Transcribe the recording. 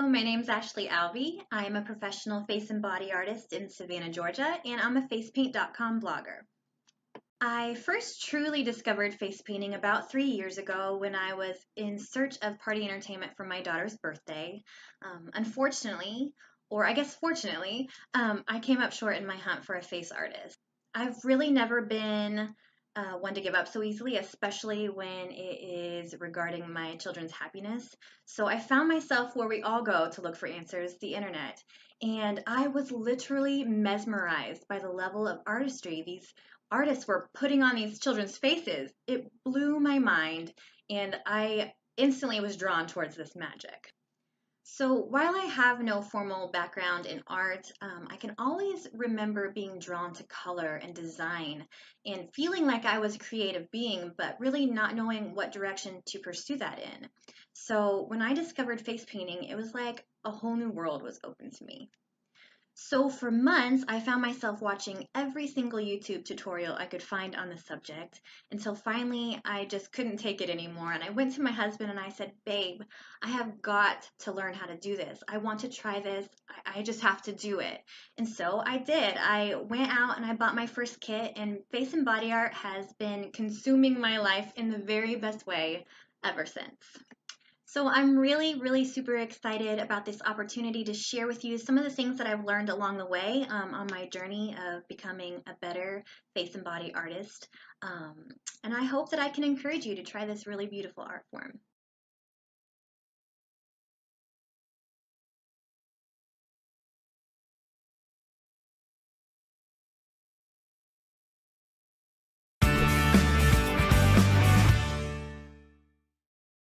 my name's Ashlie Alvey. I'm a professional face and body artist in Savannah, Georgia, and I'm a FacePaintcom blogger. I first truly discovered face painting about 3 years ago when I was in search of party entertainment for my daughter's birthday. Unfortunately, or I guess fortunately, I came up short in my hunt for a face artist. I've really never been one to give up so easily, especially when it is regarding my children's happiness. So I found myself where we all go to look for answers, the internet. And I was literally mesmerized by the level of artistry these artists were putting on these children's faces. It blew my mind, and I instantly was drawn towards this magic. So while I have no formal background in art, I can always remember being drawn to color and design and feeling like I was a creative being, but really not knowing what direction to pursue that in. So when I discovered face painting, it was like a whole new world was open to me. So for months, I found myself watching every single YouTube tutorial I could find on the subject until finally I just couldn't take it anymore. And I went to my husband and I said, babe, I have got to learn how to do this. I want to try this. I just have to do it. And so I did. I went out and I bought my first kit, and face and body art has been consuming my life in the very best way ever since. So I'm really super excited about this opportunity to share with you some of the things that I've learned along the way on my journey of becoming a better face and body artist. And I hope that I can encourage you to try this really beautiful art form.